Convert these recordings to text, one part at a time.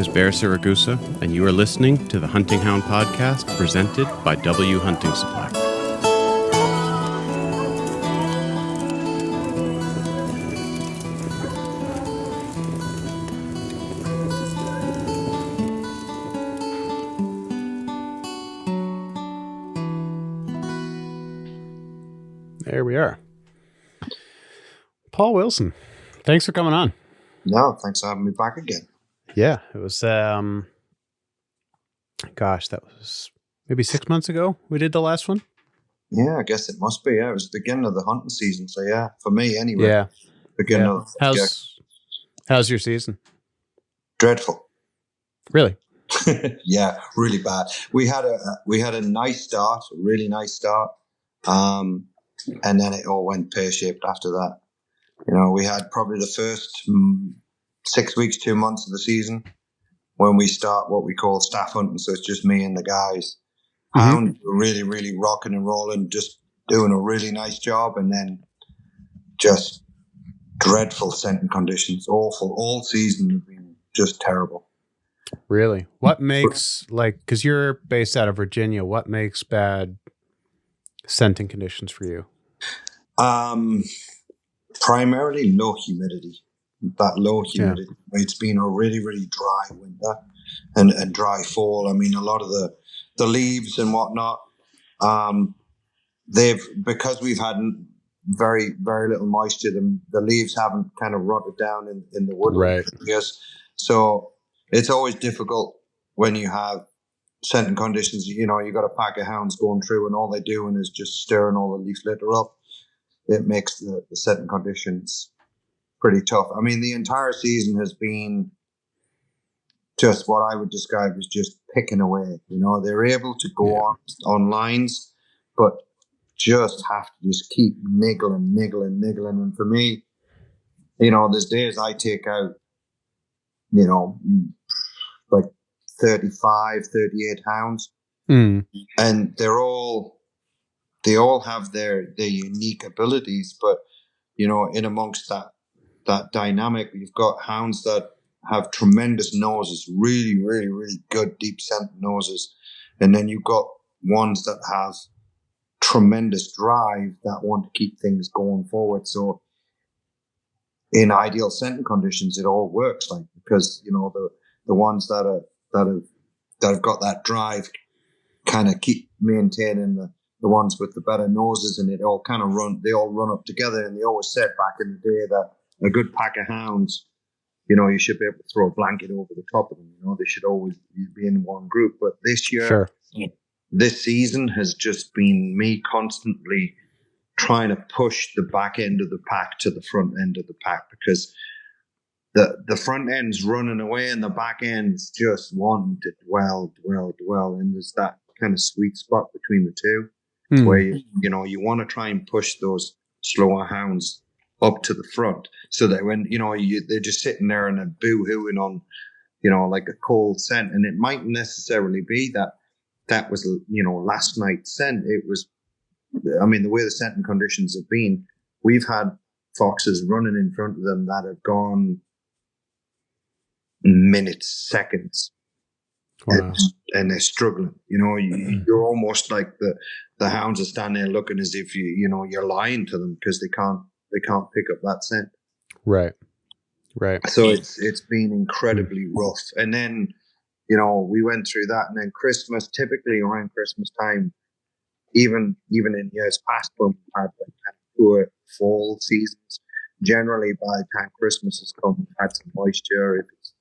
is Bear Saragusa, and you are listening to the Hunting Hound podcast presented by W Hunting Supply. There we are. Paul Wilson, thanks for coming on. No, thanks for having me back again. Yeah, it was, gosh, that was maybe 6 months ago we did the last one. Yeah, I guess it must be. Yeah, it was the beginning of the hunting season. So yeah, for me anyway. Yeah. Beginning of How's your season? Dreadful. Really? Yeah, really bad. We had a nice start, a really nice start. And then it all went pear-shaped after that. You know, we had probably the first 6 weeks, 2 months of the season when we start what we call staff hunting. So it's just me and the guys. Hound were really, really rocking and rolling, just doing a really nice job. And then just dreadful scenting conditions, awful. All season have been just terrible. Really? What makes, because you're based out of Virginia, what makes bad scenting conditions for you? Primarily low humidity. That low humidity. Yeah. It's been a really, really dry winter and dry fall. I mean, a lot of the leaves and whatnot, because we've had very, very little moisture, the leaves haven't kind of rotted down in the wood. Right. Yes. So it's always difficult when you have scenting conditions. You know, you got a pack of hounds going through and all they're doing is just stirring all the leaf litter up. It makes the scenting conditions pretty tough. I mean, the entire season has been just what I would describe as just picking away. You know, they're able to go on lines, but just have to just keep niggling. And for me, you know, there's days I take out, you know, like 35, 38 hounds. And they all have their unique abilities, but, you know, in amongst that dynamic, you've got hounds that have tremendous noses, really, really, really good deep scent noses. And then you've got ones that have tremendous drive that want to keep things going forward. So in ideal scenting conditions, it all works, because, you know, the ones that have got that drive kind of keep maintaining the ones with the better noses, and it all kind of they all run up together. And they always said back in the day that a good pack of hounds, you know, you should be able to throw a blanket over the top of them. You know, they should always be in one group. But this year, this season has just been me constantly trying to push the back end of the pack to the front end of the pack, because the front end's running away and the back end's just wanting to dwell. And there's that kind of sweet spot between the two where, you want to try and push those slower hounds up to the front so that when, you know, they're just sitting there and they're boo-hooing on, you know, like a cold scent. And it mightn't necessarily be that was, you know, last night's scent. It was, I mean, the way the scenting conditions have been, we've had foxes running in front of them that have gone minutes, seconds. Wow. And they're struggling. You know, you're almost like the hounds are standing there looking as if you're lying to them because they can't pick up that scent. Right. So it's been incredibly rough. And then, you know, we went through that, and then Christmas, typically around Christmas time, even in years past when we had like poor fall seasons, generally by the time Christmas has come, we've had some moisture, if it's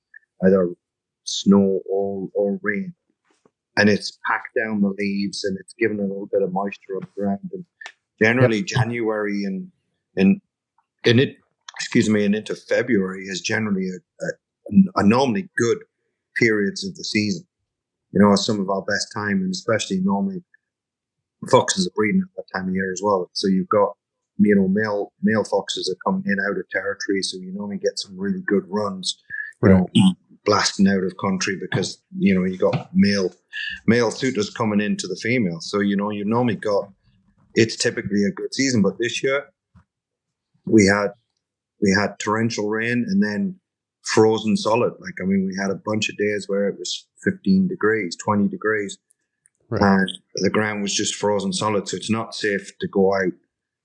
either snow or rain, and it's packed down the leaves and it's given a little bit of moisture on the ground. And generally January and into February is generally a normally good periods of the season. You know, some of our best time, and especially normally foxes are breeding at that time of year as well. So you've got, you know, male foxes are coming in out of territory, so you normally get some really good runs, you know, blasting out of country because, you know, you got male suitors coming into the female. So, you know, you normally got, it's typically a good season. But this year we had torrential rain, and then frozen solid. Like, I mean, we had a bunch of days where it was 15 degrees, 20 degrees, Right. and the ground was just frozen solid. So it's not safe to go out,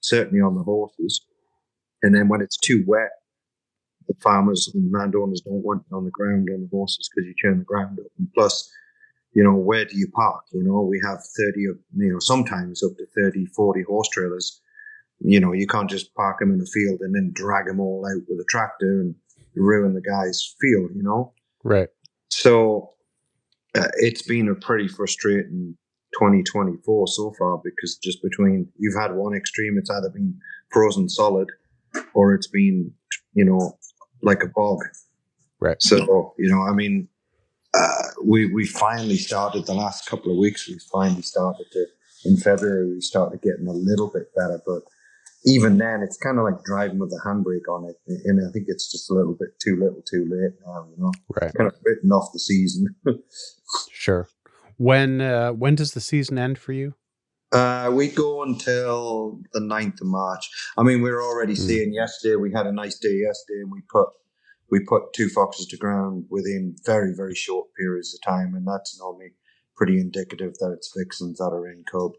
certainly on the horses. And then when it's too wet, the farmers and landowners don't want it on the ground on the horses because you turn the ground up. And plus, where do you park? We have 30, sometimes up to 30, 40 horse trailers. You can't just park them in the field and then drag them all out with a tractor and ruin the guy's field, Right. So it's been a pretty frustrating 2024 so far, because just between, you've had one extreme, it's either been frozen solid or it's been, like a bog. Right. So, I mean, we finally started the last couple of weeks. We finally started to, in February, we started getting a little bit better, but even then, it's kind of like driving with a handbrake on it. And I think it's just a little bit too little, too late now, Right. Kind of written off the season. Sure. When does the season end for you? We go until the 9th of March. I mean, we were already seeing yesterday. We had a nice day yesterday, and we put 2 foxes to ground within very, very short periods of time, and that's normally pretty indicative that it's vixens that are in cub.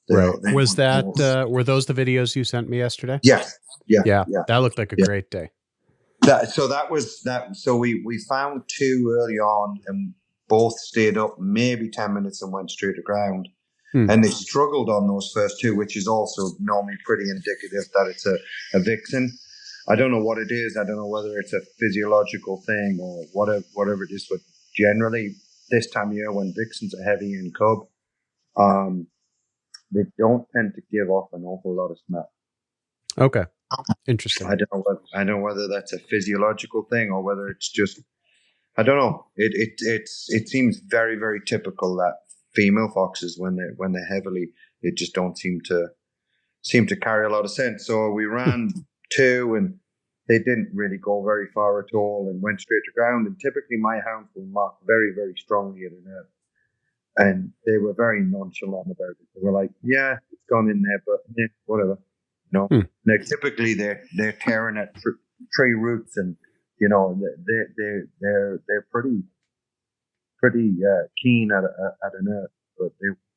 Right. Was that were those the videos you sent me yesterday? Yeah. That looked like a great day. That was that. So we found 2 early on, and both stayed up maybe 10 minutes and went straight to ground. And they struggled on those first 2, which is also normally pretty indicative that it's a vixen. I don't know what it is. I don't know whether it's a physiological thing or whatever it is. But generally, this time of year when vixens are heavy in cub, they don't tend to give off an awful lot of smell. Okay, interesting. I don't know whether that's a physiological thing or whether it's just, I don't know. It seems very, very typical that female foxes, when they're heavily, they just don't seem to carry a lot of scent. So we ran 2, and they didn't really go very far at all and went straight to ground. And typically my hounds will mark very, very strongly at an earth. And they were very nonchalant about it. They were like, yeah, it's gone in there, but whatever. Now, typically they're tearing at tree roots, and they're pretty keen at an earth. But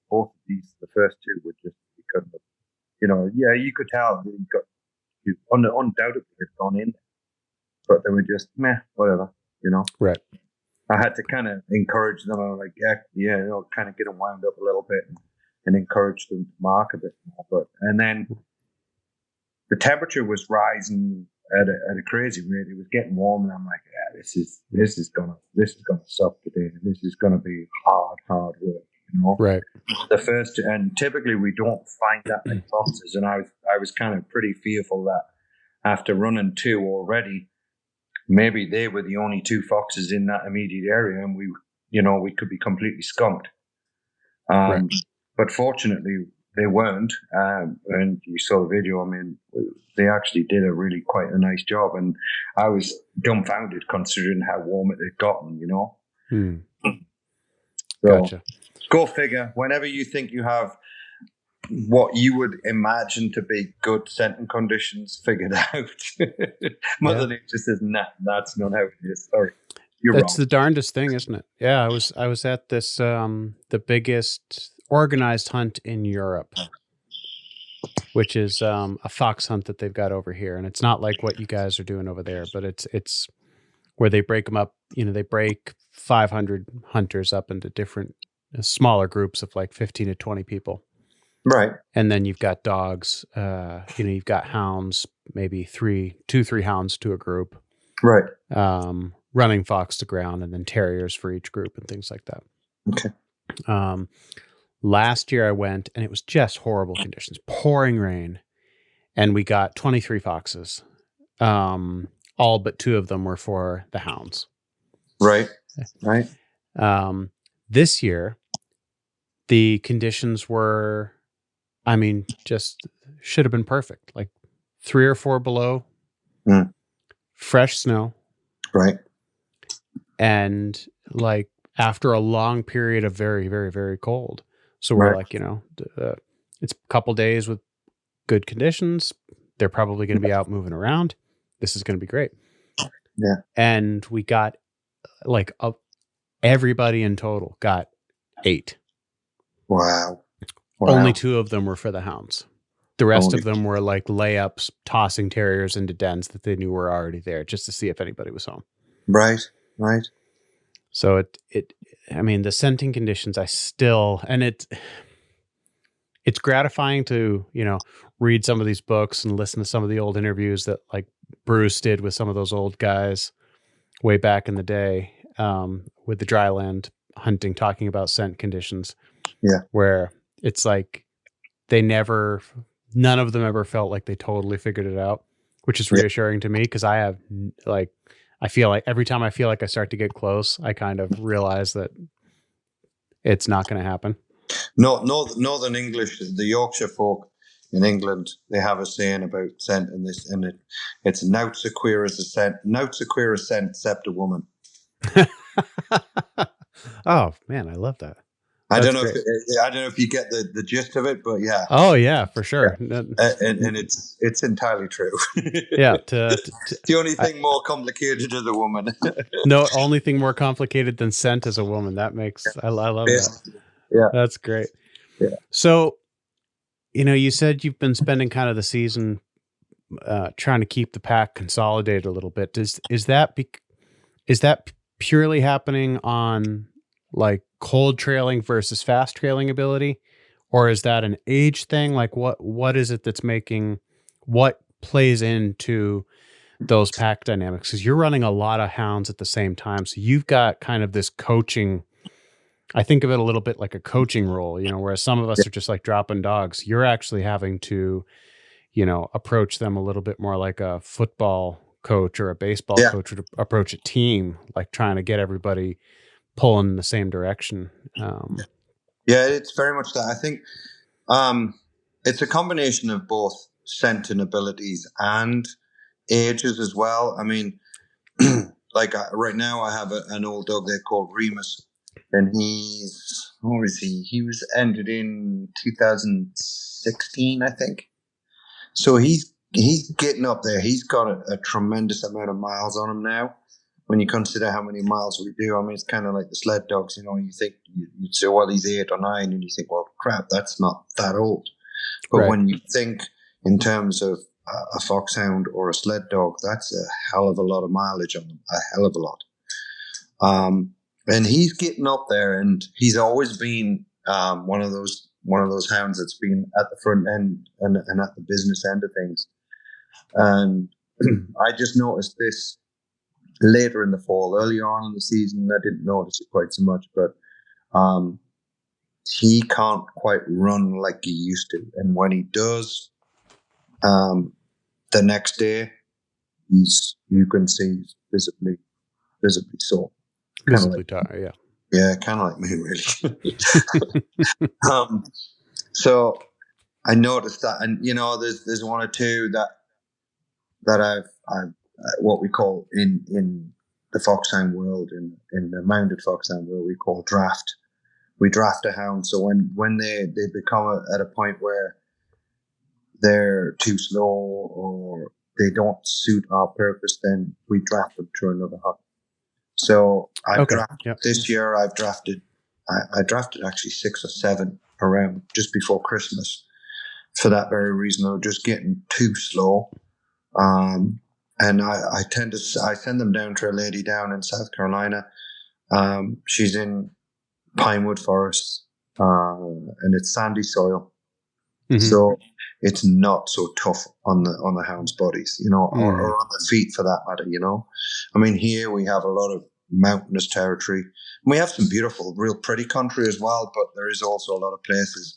both of these, the first 2, were just because of, you could tell that undoubtedly had gone in there, but they were just whatever, Right. I had to kind of encourage them. I was like, kind of get them wound up a little bit and encourage them to mark a bit more. And then the temperature was rising at a crazy rate. It was getting warm, and I'm like, this is gonna suck today. This is gonna be hard work, Right. The first, and typically we don't find that many foxes, and I was kind of pretty fearful that after running 2 already, maybe they were the only 2 foxes in that immediate area, and we could be completely skunked. Right. But fortunately, they weren't. And you saw the video. I mean, they actually did a really quite a nice job, and I was dumbfounded considering how warm it had gotten. So, gotcha. Go figure. Whenever you think you have what you would imagine to be good scenting conditions figured out, Mother Nature says, "Nah, that's not how it is." Sorry, that's wrong. the darndest thing, isn't it? Yeah, I was at this the biggest organized hunt in Europe, which is a fox hunt that they've got over here, and it's not like what you guys are doing over there, but it's where they break them up. They break 500 hunters up into different smaller groups of like 15 to 20 people. Right. And then you've got dogs, you've got hounds, maybe 3 hounds to a group. Right. Running fox to ground, and then terriers for each group and things like that. Okay. Last year I went, and it was just horrible conditions, pouring rain, and we got 23 foxes. All but 2 of them were for the hounds. Right. Right. This year, the conditions were, just should have been perfect. Like 3 or 4 below, fresh snow. Right. And like after a long period of very, very, very cold. So we're like, it's a couple days with good conditions. They're probably going to be out moving around. This is going to be great. Yeah. and we got like everybody in total got 8. Wow. Only Wow. 2 of them were for the hounds. The rest Only of them were like layups, tossing terriers into dens that they knew were already there, just to see if anybody was home. right. Right. So I mean, the scenting conditions, it's gratifying to, read some of these books and listen to some of the old interviews that like Bruce did with some of those old guys way back in the day, with the dryland hunting, talking about scent conditions, Yeah. where it's like none of them ever felt like they totally figured it out, which is Yeah. reassuring to me, because I feel like every time I feel like I start to get close, I kind of realize that it's not going to happen. No, Northern English, the Yorkshire folk in England, they have a saying about scent, and it's "Nouts a queer as a scent, nouts a queer as scent, except a woman." Oh man, I love that. I don't That's know if great. I don't know if you get the gist of it, but yeah, Oh yeah, for yeah, sure. and it's entirely true. Yeah. The only I, thing more complicated is a woman. no, only thing more complicated than scent is a woman. I love that. Basically, yeah, That's great. yeah, So, you said you've been spending kind of the season trying to keep the pack consolidated a little bit. Is that purely happening on like cold trailing versus fast trailing ability, or is that an age thing? Like what is it that's what plays into those pack dynamics? Because you're running a lot of hounds at the same time, so you've got kind of this coaching. I think of it a little bit like a coaching role, whereas some of yeah, us are just like dropping dogs. You're actually having to, approach them a little bit more like a football coach or a baseball yeah. coach would approach a team, like trying to get everybody pulling in the same direction. Yeah, it's very much that. I think it's a combination of both scenting abilities and ages as well. I mean, like right now, I have an old dog there called Remus, and what was he? He was ended in 2016, I think. So he's getting up there. He's got a tremendous amount of miles on him now. When you consider how many miles we do, I mean, it's kind of like the sled dogs. You think you'd say, well, he's 8 or 9, and you think, well, crap, that's not that old. But Right. when you think in terms of a foxhound or a sled dog, that's a hell of a lot of mileage on them, a hell of a lot. And he's getting up there, and he's always been one of those hounds that's been at the front end and at the business end of things. And I just noticed this later in the fall. Earlier on in the season, I didn't notice it quite so much, but he can't quite run like he used to. And when he does, the next day, you can see he's visibly sore. Kind of Visibly like, tired, yeah, kind of like me, really. yeah. So I noticed that, and there's one or two that I've what we call in the foxhound world, in the mounted foxhound world, we call draft. We draft a hound. So when they become at a point where they're too slow or they don't suit our purpose, then we draft them to another hunt. So I've Okay. drafted Yep. this year. I drafted actually 6 or 7 around just before Christmas. For that very reason, they were just getting too slow. And I send them down to a lady down in South Carolina. She's in Pinewood Forest, and it's sandy soil, Mm-hmm. so it's not so tough on the hounds' bodies, or on the feet for that matter. I mean, here we have a lot of mountainous territory. We have some beautiful, real pretty country as well, but there is also a lot of places,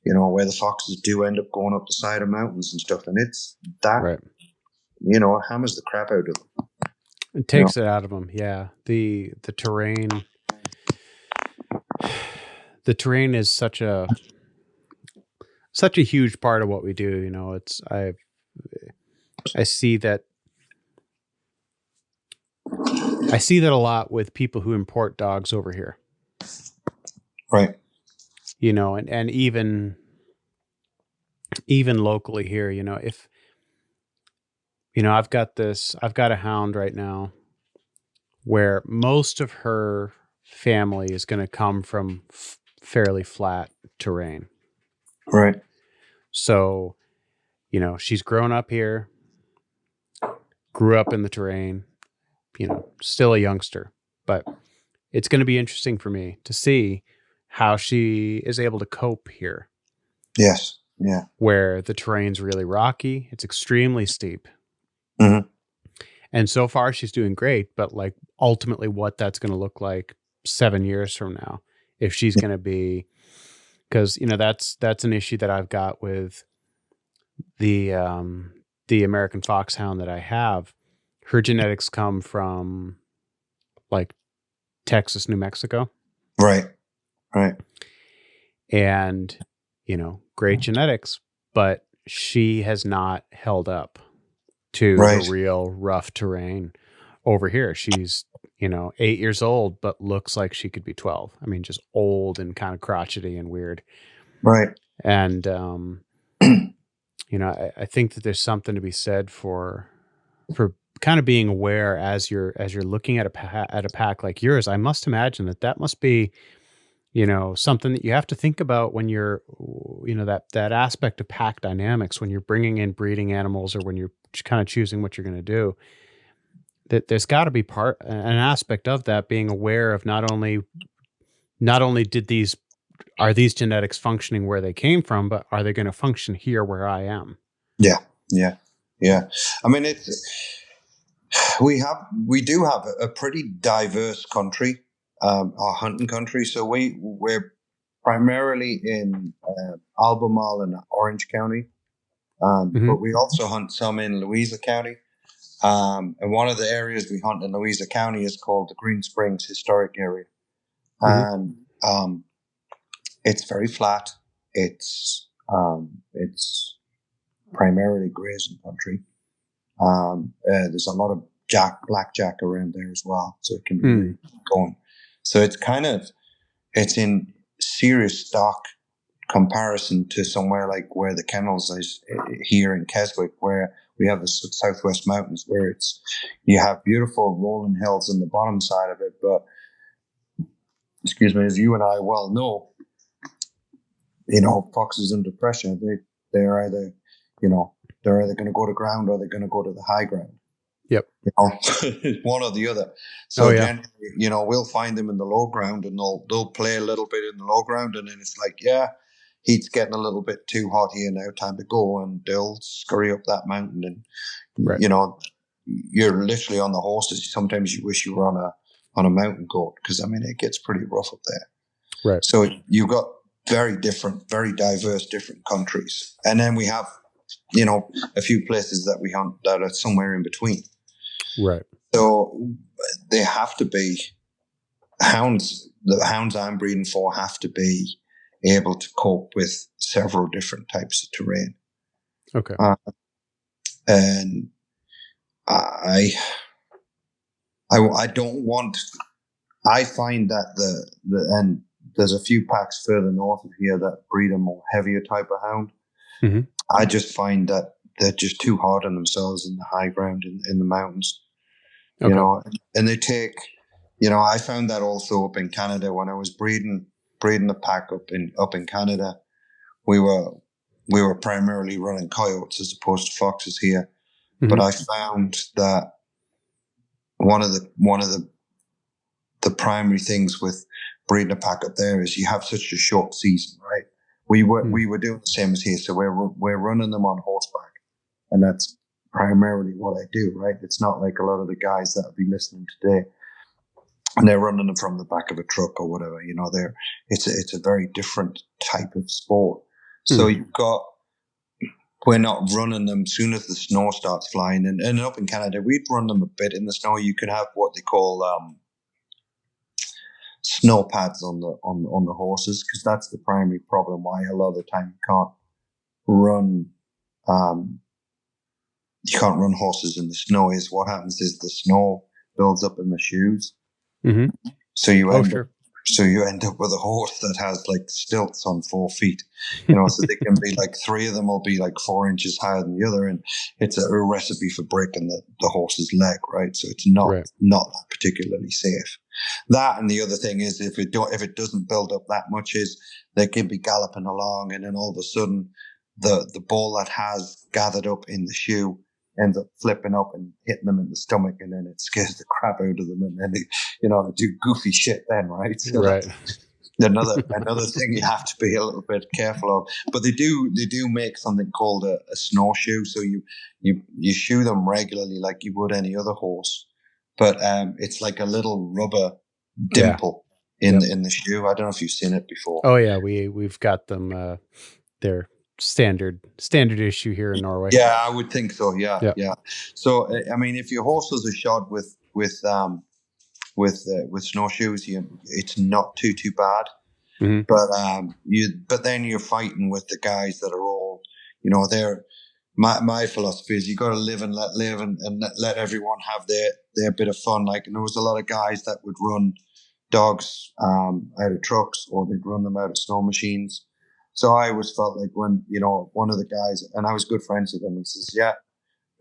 where the foxes do end up going up the side of mountains and stuff, and it's that, Right. hammers the crap out of them. It takes it out of them. Yeah. The terrain. The terrain is such a huge part of what we do. I see that a lot with people who import dogs over here. Right. And even locally here, if I've got a hound right now where most of her family is going to come from fairly flat terrain. Right. So, she's grown up here, grew up in the terrain, still a youngster, but it's going to be interesting for me to see how she is able to cope here, Yes. Yeah. where the terrain's really rocky. It's extremely steep. Hmm. And so far she's doing great, but like ultimately what that's going to look like 7 years from now, if she's going to be, because that's an issue that I've got with the American foxhound that I have. Her genetics come from like Texas, New Mexico, Right. Right. and great genetics, but she has not held up to the Right. real rough terrain over here. She's 8 years old, but looks like she could be 12. I mean, just old and kind of crotchety and weird. Right. And I think that there's something to be said for kind of being aware as you're looking at a pack like yours. I must imagine that must be something that you have to think about when you're that aspect of pack dynamics when you're bringing in breeding animals or when you're kind of choosing what you're going to do. That there's got to be an aspect of that being aware of not only are these genetics functioning where they came from, but are they going to function here where I am? Yeah. Yeah. Yeah. I mean, we do have a pretty diverse country, our hunting country. So we're primarily in Albemarle and Orange County, Hmm. but we also hunt some in Louisa County. And one of the areas we hunt in Louisa County is called the Green Springs Historic Area, Hmm. and it's very flat. It's primarily grazing country. There's a lot of blackjack around there as well, so it can be really Mm. going. So it's in serious stock comparison to somewhere like where the kennels is here in Keswick, where we have the Southwest Mountains, where you have beautiful rolling hills on the bottom side of it, but excuse me, as you and I well know, foxes under pressure, they're either, you know, they're either going to go to ground or they're going to go to the high ground. Yep. One or the other. Oh So yeah. generally, we'll find them in the low ground, and they'll play a little bit in the low ground, and then it's like, yeah, heat's getting a little bit too hot here now, time to go, and they'll scurry up that mountain, and Right. you're literally on the horses. Sometimes you wish you were on a mountain goat, because I mean it gets pretty rough up there. Right. So you've got very different, very diverse, different countries, and then we have a few places that we hunt that are somewhere in between. Right. So they have to be hounds. The hounds I'm breeding for have to be able to cope with several different types of terrain. Okay. And I, I don't want. I find that and there's a few packs further north of here that breed a more heavier type of hound. Mm-hmm. I just find that they're just too hard on themselves in the high ground in the mountains. Okay. And they take, I found that also up in Canada when I was breeding a pack up in Canada. We were primarily running coyotes as opposed to foxes here, Mm-hmm. but I found that one of the primary things with breeding a pack up there is you have such a short season, right? We were doing the same as here, so we're running them on horseback, and that's primarily what I do, right? It's not like a lot of the guys that will be listening today, and they're running them from the back of a truck or whatever. It's a very different type of sport. So we're not running them soon as the snow starts flying, and up in Canada we'd run them a bit in the snow. You can have what they call snow pads on the horses, because that's the primary problem why a lot of the time run um, you can't run horses in the snow. Is what happens is the snow builds up in the shoes, Mm-hmm. so you Oh end up sure. So you end up with a horse that has like stilts on 4 feet, so they can be like three of them will be like 4 inches higher than the other. And it's a recipe for breaking the horse's leg, right? So it's Right. not particularly safe. That, and the other thing is if it doesn't build up that much, is they can be galloping along and then all of a sudden the ball that has gathered up in the shoe ends up flipping up and hitting them in the stomach, and then it scares the crap out of them, and then they do goofy shit then, right? So Right. that's another thing you have to be a little bit careful of. But they do make something called a snowshoe. So you shoe them regularly like you would any other horse, but it's like a little rubber Yeah. dimple Yep. in the shoe. I don't know if you've seen it before. Oh yeah, we've got them. They're standard issue here in Norway. Yeah, I would think so. Yeah, Yep. yeah. So I mean, if your horses are shod with snowshoes, it's not too bad. Mm-hmm. But then you're fighting with the guys that are all, they're my philosophy is you got to live and let live, and let everyone have their bit of fun. Like, and there was a lot of guys that would run dogs out of trucks, or they'd run them out of snow machines. So I always felt like when, one of the guys, and I was good friends with him, he says, yeah,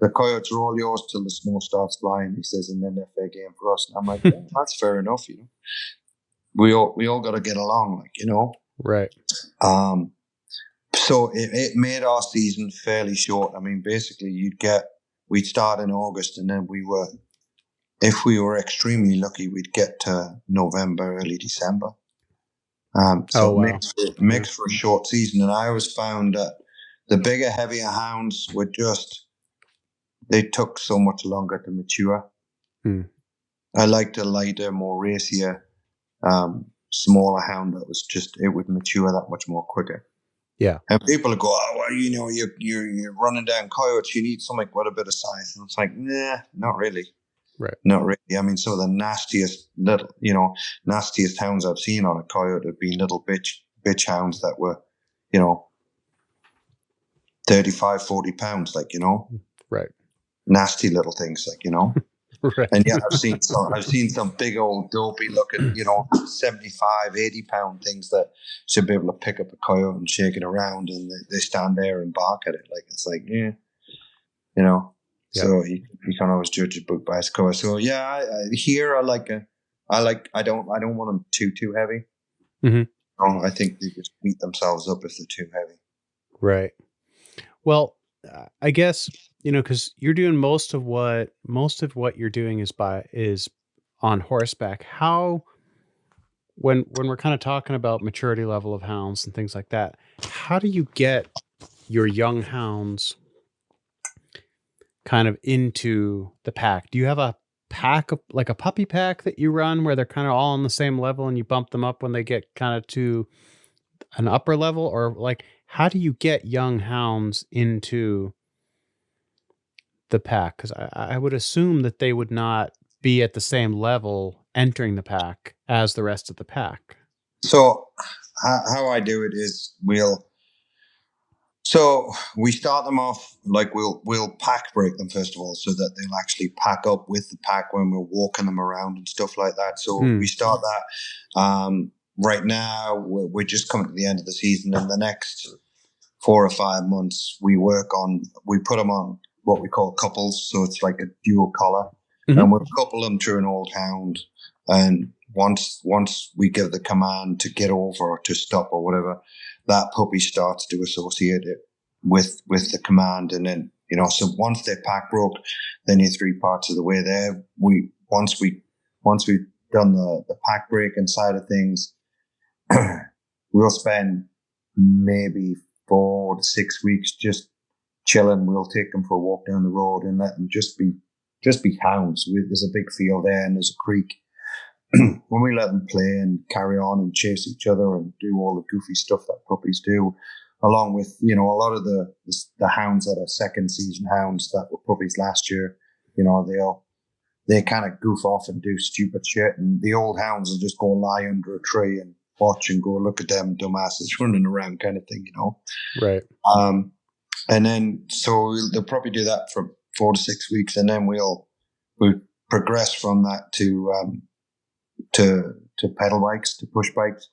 the coyotes are all yours till the snow starts flying, he says, and then they're fair game for us. And I'm like, yeah, that's fair enough, We all got to get along, Right. So it made our season fairly short. I mean, basically we'd start in August, and then if we were extremely lucky, we'd get to November, early December. So Oh it wow. makes for a short season. And I always found that the bigger, heavier hounds they took so much longer to mature. Hmm. I liked a lighter, more racier, smaller hound that it would mature that much more quicker. Yeah. And people go, oh, well, you're running down coyotes. You need something with a bit of size. And it's like, nah, not really. Right. Not really. I mean, some of the nastiest hounds I've seen on a coyote have been little bitch hounds that were, 35, 40 pounds, Right. nasty little things, Right. And yeah, I've seen some big old dopey looking, 75, 80 pound things that should be able to pick up a coyote and shake it around, and they stand there and bark at it. Like, it's like, yeah, Yep. So you can't always judge a book by its cover. So yeah, I don't want them too heavy. Mm-hmm. I think they just beat themselves up if they're too heavy. Right. Well, I guess, because you're doing most of what you're doing is on horseback. How, when we're kind of talking about maturity level of hounds and things like that, how do you get your young hounds kind of into the pack? Do you have a pack like a puppy pack that you run where they're kind of all on the same level and you bump them up when they get kind of to an upper level? Or like, how do you get young hounds into the pack? Because I would assume that they would not be at the same level entering the pack as the rest of the pack. So how I do it is we start them off, like we'll pack break them first of all, so that they'll actually pack up with the pack when we're walking them around and stuff like that. So we start that. Right now we're just coming to the end of the season, and the next 4 or 5 months we put them on what we call couples. So it's like a dual collar, and we'll couple them to an old hound. And once we give the command to get over or to stop or whatever, that puppy starts to associate it with the command. And then, so once they're pack broke, then you're 3 parts of the way there. Once we've done the pack breaking side of things, we'll spend maybe 4 to 6 weeks just chilling. We'll take them for a walk down the road and let them just be hounds. There's a big field there and there's a creek. When we let them play and carry on and chase each other and do all the goofy stuff that puppies do, along with, a lot of the hounds that are second season hounds that were puppies last year, they kind of goof off and do stupid shit. And the old hounds will just go lie under a tree and watch and go, look at them dumbasses running around kind of thing, Right. And then, so they'll probably do that for 4 to 6 weeks. And then we'll progress from that to to pedal bikes, to push bikes.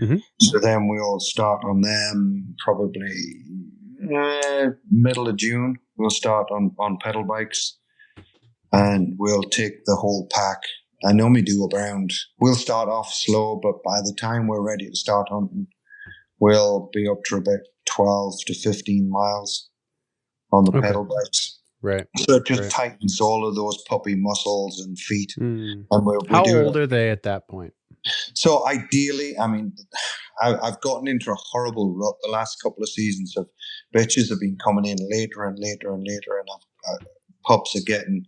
Mm-hmm. So then we'll start on them probably middle of June. We'll start on pedal bikes, and we'll take the whole pack. I normally do around. We'll start off slow, but by the time we're ready to start hunting, we'll be up to about 12 to 15 miles on the Okay. pedal bikes. Right. So it just Right. tightens all of those puppy muscles and feet. Mm. And we How do old it. are they at that point? So ideally, I mean, I've gotten into a horrible rut the last couple of seasons of bitches have been coming in later and later and later, and pups are getting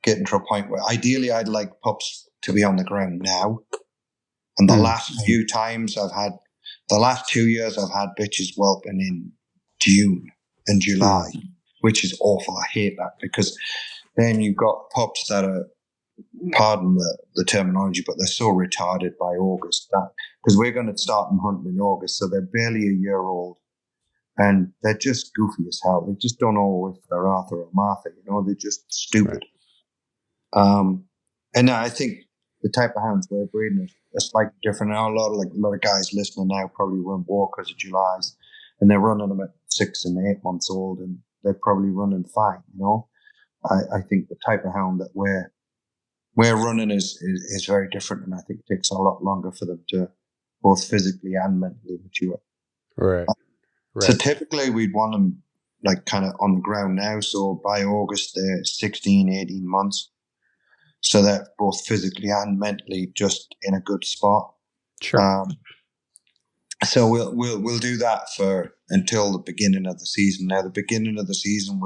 to a point where ideally I'd like pups to be on the ground now. And the last few times the last 2 years I've had bitches whelping in June and July, which is awful. I hate that because then you've got pups that are, pardon the terminology, but they're so retarded by August that because we're going to start them hunting in August, so they're barely a year old, and they're just goofy as hell. They just don't know if they're Arthur or Martha. They're just stupid. Right. And I think the type of hounds we're breeding is slightly different. Now a lot of guys listening now probably run Walkers or Julys, and they're running them at 6 and 8 months old, and they're probably running fine. I think the type of hound that we're running is very different, and I think it takes a lot longer for them to both physically and mentally mature. Right. So typically we'd want them like kind of on the ground now. So by August, they're 16, 18 months. So they're both physically and mentally just in a good spot. Sure. So we'll do that for until the beginning of the season. Now the beginning of the season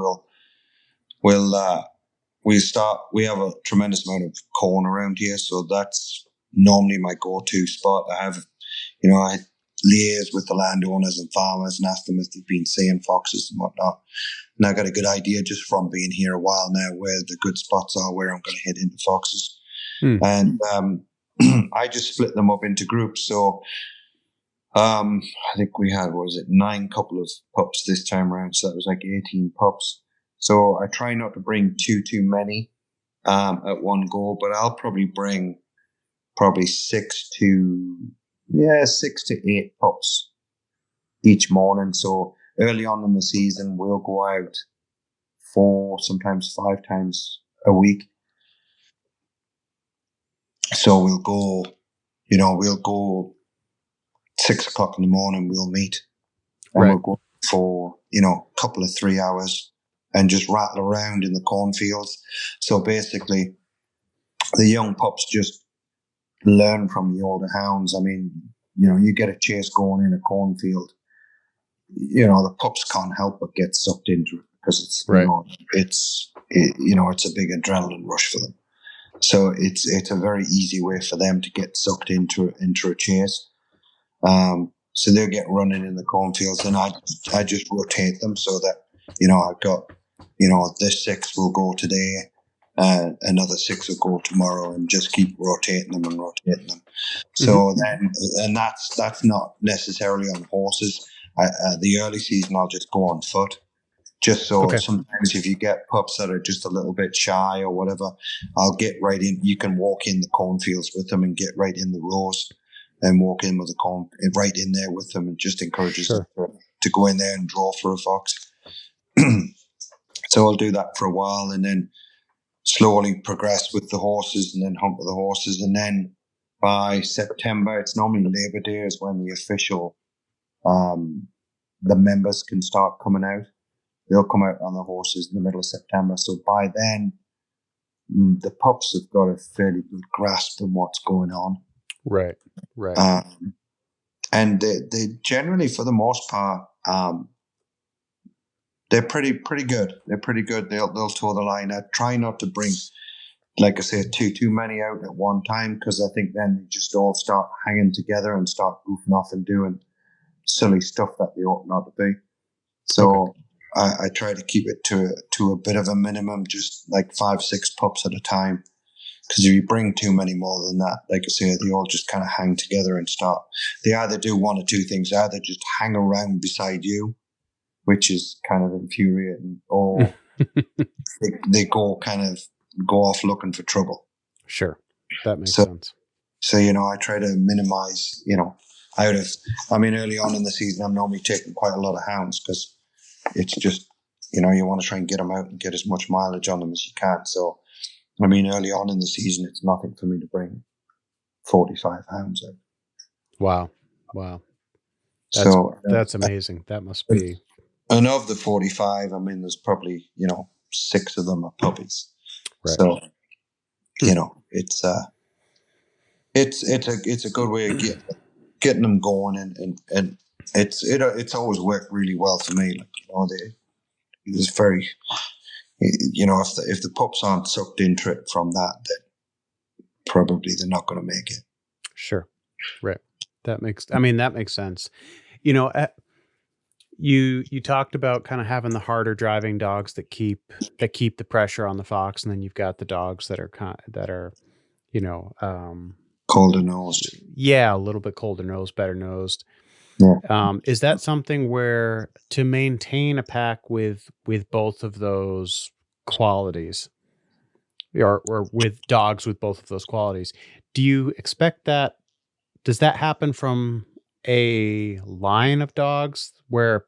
we have a tremendous amount of corn around here, so that's normally my go-to spot. I liaise with the landowners and farmers and ask them if they've been seeing foxes and whatnot. And I got a good idea just from being here a while now where the good spots are, where I'm going to hit into foxes. And I just split them up into groups. So I think we had, 9 couple of pups this time around. So that was like 18 pups. So I try not to bring too many at one go, but I'll probably bring 6 to 8 pups each morning. So early on in the season, we'll go out 4, sometimes 5 times a week. So we'll go 6:00 in the morning, we'll meet, and we'll go for, a couple of 3 hours and just rattle around in the cornfields. So basically, the young pups just learn from the older hounds. I mean, you get a chase going in a cornfield, the pups can't help but get sucked into it because it's, it's a big adrenaline rush for them. So it's a very easy way for them to get sucked into a chase. So they'll get running in the cornfields, and I just rotate them so that, I've got, this 6 will go today, another 6 will go tomorrow, and just keep rotating them. So then, and that's not necessarily on horses. The early season, I'll just go on foot. Just so sometimes if you get pups that are just a little bit shy or whatever, I'll get right in. You can walk in the cornfields with them and get right in the rows and walk in with the corn right in there with them, and just encourages them to go in there and draw for a fox. So I'll do that for a while and then slowly progress with the horses and then hunt with the horses. And then by September, it's normally Labor Day is when the official, the members can start coming out. They'll come out on the horses in the middle of September. So by then, the pups have got a fairly good grasp on what's going on. Right. And they generally, for the most part, they're pretty good. They're pretty good. They'll toe the line. I try not to bring, like I say, too many out at one time, because I think then they just all start hanging together and start goofing off and doing silly stuff that they ought not to be. So I try to keep it to a bit of a minimum, just like 5, 6 pups at a time. Because if you bring too many more than that, like I say, they all just kind of hang together and start. They either do one or two things. They either just hang around beside you, which is kind of infuriating, or they go off looking for trouble. Sure. That makes sense. So, I try to minimize, out of, early on in the season, I'm normally taking quite a lot of hounds because it's just, you want to try and get them out and get as much mileage on them as you can. So, early on in the season, it's nothing for me to bring 45 hounds out. Wow. Wow. That's So, that's amazing. That must be and of the 45, there's probably, 6 of them are puppies. right. So, it's a good way of getting them going, and it's always worked really well for me. Like, it's very, if the pups aren't sucked into it from that, then probably they're not going to make it. Sure. Right. That makes sense. You know, you talked about kind of having the harder driving dogs that keep the pressure on the fox, and then you've got the dogs that are you know, Colder nosed. yeah, a little bit colder nosed, better nosed. Yeah. Is that something where to maintain a pack with both of those qualities, or with dogs with both of those qualities, do you expect that? Does that happen from a line of dogs where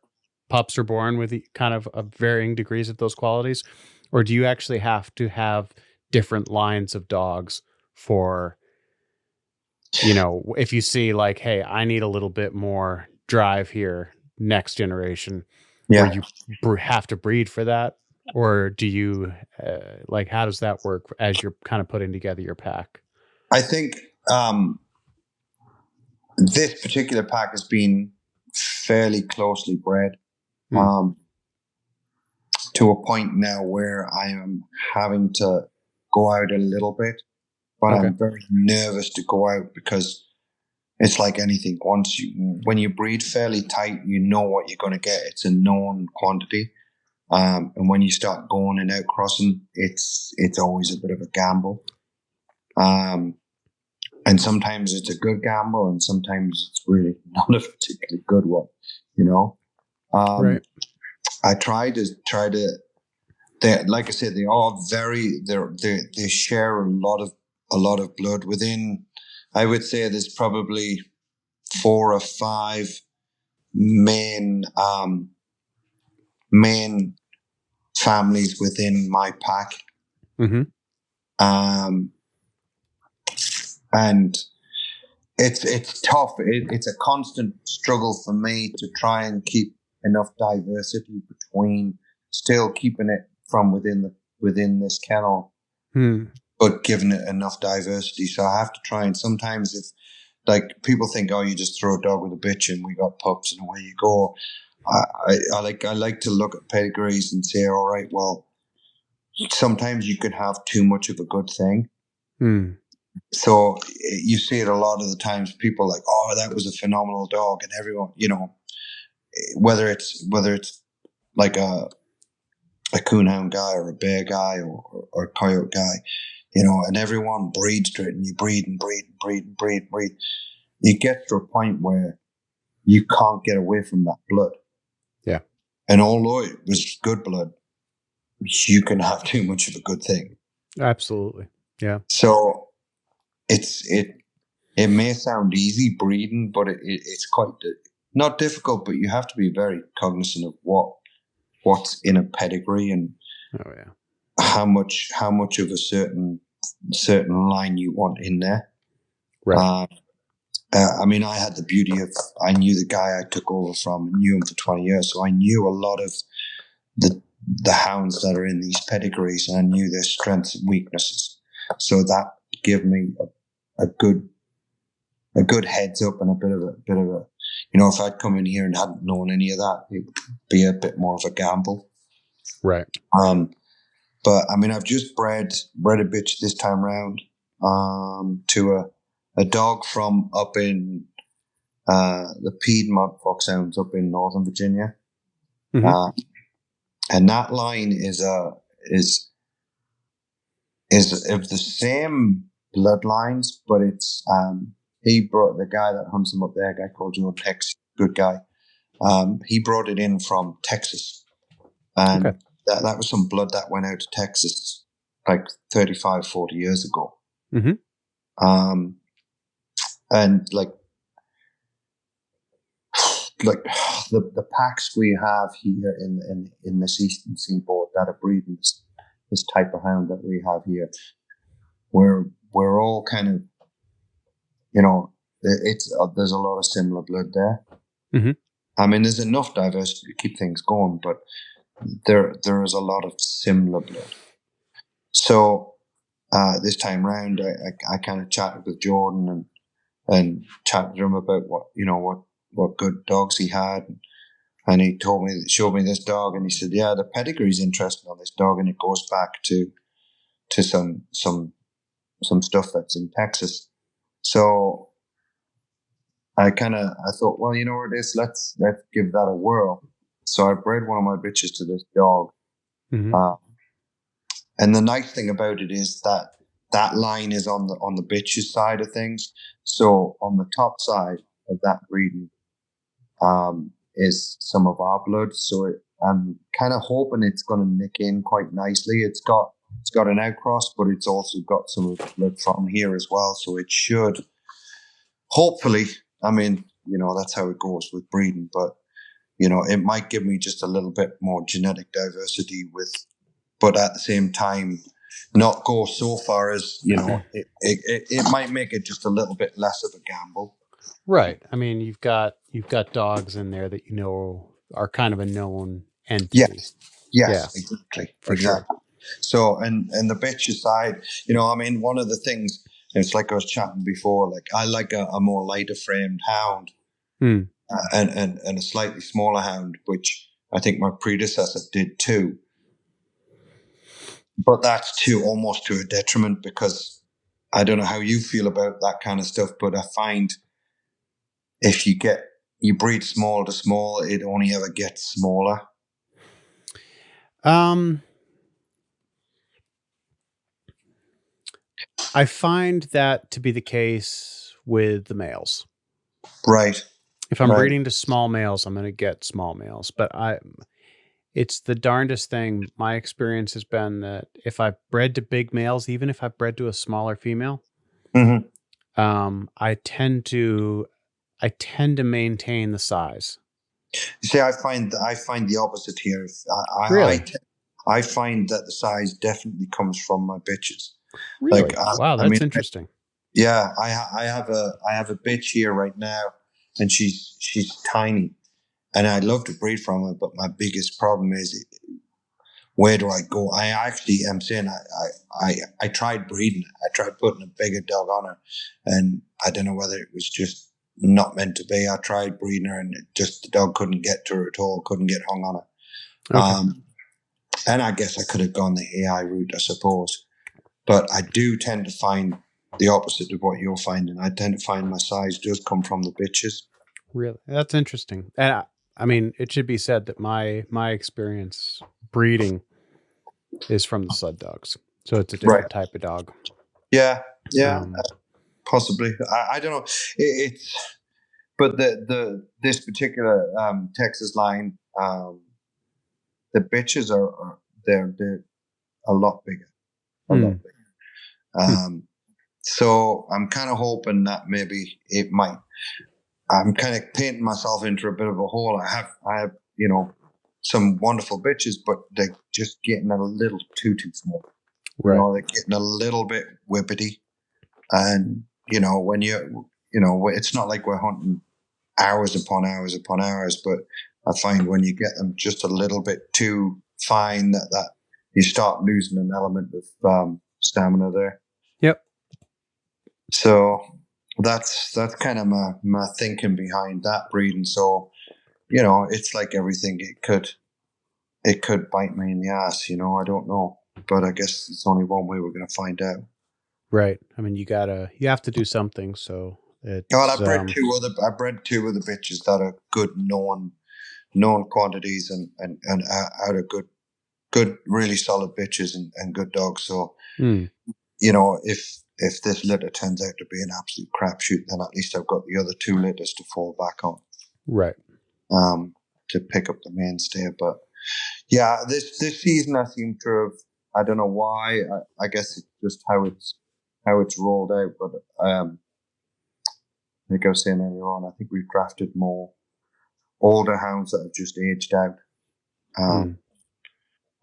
pups are born with kind of varying degrees of those qualities, or do you actually have to have different lines of dogs for, if you see like, hey, I need a little bit more drive here next generation, where Yeah. you have to breed for that? Or do you like, how does that work as you're kind of putting together your pack? I think this particular pack has been fairly closely bred. Hmm. Um, to a point now where I am having to go out a little bit, but Okay. I'm very nervous to go out because it's like anything. When you breed fairly tight, you know what you're going to get. It's a known quantity. And when you start going and out crossing, it's always a bit of a gamble. And sometimes it's a good gamble, and sometimes it's really not a particularly good one. Um, Right. I try to. Like I said, they are they share a lot of blood within. I would say there's probably 4 or 5 main main families within my pack, Mm-hmm. um, and it's tough. It's a constant struggle for me to try and keep enough diversity between still keeping it from within this kennel, Hmm. but giving it enough diversity. So I have to try, and sometimes if like people think, oh, you just throw a dog with a bitch and we got pups and away you go. I like to look at pedigrees and say, all right, well, sometimes you could have too much of a good thing. Hmm. So you see it a lot of the times. People are like, oh, that was a phenomenal dog, and everyone, whether it's like a coonhound guy or a bear guy or a coyote guy, and everyone breeds to it, and you breed and breed and breed and breed and breed. You get to a point where you can't get away from that blood. Yeah. And although it was good blood, you can have too much of a good thing. Absolutely. Yeah. So it may sound easy breeding, but it's quite not difficult. But you have to be very cognizant of what's in a pedigree and Oh yeah. how much of a certain line you want in there. Right. I had the beauty of I knew the guy I took over from, knew him for 20 years, so I knew a lot of the hounds that are in these pedigrees, and I knew their strengths and weaknesses. So that gave me a good heads up and a bit of a if I'd come in here and hadn't known any of that, it would be a bit more of a gamble. Right. But I've just bred a bitch this time round to a dog from up in the Piedmont Foxhounds up in Northern Virginia. Mm-hmm. And that line is of the same bloodlines, but it's he brought the guy that hunts him up there, a guy called Joe Tex, good guy. He brought it in from Texas, Okay. and that was some blood that went out to Texas like 35, 40 years ago. Mm-hmm. And like the packs we have here in this eastern seaboard that are breeding this type of hound that we have here, we're all kind of, you know, it's there's a lot of similar blood there. Mm-hmm. I mean, there's enough diversity to keep things going, but there is a lot of similar blood. So this time round, I kind of chatted with Jordan and chatted to him about what good dogs he had. And he showed me this dog, and he said, "Yeah, the pedigree's interesting on this dog, and it goes back to some stuff that's in Texas." So I thought, well, you know what it is, let's give that a whirl. So I bred one of my bitches to this dog, Mm-hmm. uh, and the nice thing about it is that that line is on the bitches side of things. So on the top side of that breeding is some of our blood. So I'm kind of hoping it's going to nick in quite nicely. It's got an outcross, but it's also got some of the blood from here as well. So it should hopefully. I mean, that's how it goes with breeding, but it might give me just a little bit more genetic diversity but at the same time, not go so far as it might make it just a little bit less of a gamble. Right. I mean, you've got dogs in there that are kind of a known entity. Yes, Yeah, yes, exactly, for sure. exactly. So, and the bitch aside, I mean, one of the things, it's like I was chatting before, like I like a more lighter framed hound, Hmm. and a slightly smaller hound, which I think my predecessor did too. But that's almost to a detriment, because I don't know how you feel about that kind of stuff, but I find if you breed small to small, it only ever gets smaller. Um, I find that to be the case with the males. Right, If I'm right. breeding to small males, I'm going to get small males. But it's the darndest thing. My experience has been that if I've bred to big males, even if I've bred to a smaller female, Mm-hmm. I tend to maintain the size. You see, I find the opposite here. Really, I find that the size definitely comes from my bitches. Like, really. Wow, I that's mean, interesting. yeah, I have a bitch here right now, and she's tiny, and I'd love to breed from her, but my biggest problem is, where do I go? I actually am saying I tried breeding. I tried putting a bigger dog on her, and I don't know whether it was just not meant to be. I tried breeding her, and the dog couldn't get to her at all. Couldn't get hung on her. Okay, And I guess I could have gone the AI route, I suppose. But I do tend to find the opposite of what you're finding. I tend to find my size does come from the bitches. really, that's interesting. And I mean, it should be said that my experience breeding is from the sled dogs, so it's a Right. different type of dog. Yeah. Yeah. Um, Possibly. I don't know. It's but this particular Texas line, the bitches are they're a lot bigger, a lot hmm, bigger. hmm, So I'm kind of hoping that maybe it might. I'm kind of painting myself into a bit of a hole. I have some wonderful bitches, but they're just getting a little too small. right. They're getting a little bit whippety, and when it's not like we're hunting hours upon hours upon hours, but I find when you get them just a little bit too fine, that you start losing an element of stamina there. Yep. So that's kind of my thinking behind that breeding. So it's like everything. It could bite me in the ass. I don't know, but I guess it's only one way we're going to find out. Right. I mean, you have to do something. So Well, it's I bred two other bitches that are good known quantities, and out of good, really solid bitches, and good dogs. So, hmm, if this litter turns out to be an absolute crapshoot, then at least I've got the other two litters to fall back on, right. to pick up the mainstay. But yeah, this season I seem to have. I don't know why. I guess it's just how it's rolled out. But like I was saying earlier on, I think we've drafted more older hounds that have just aged out. Mm.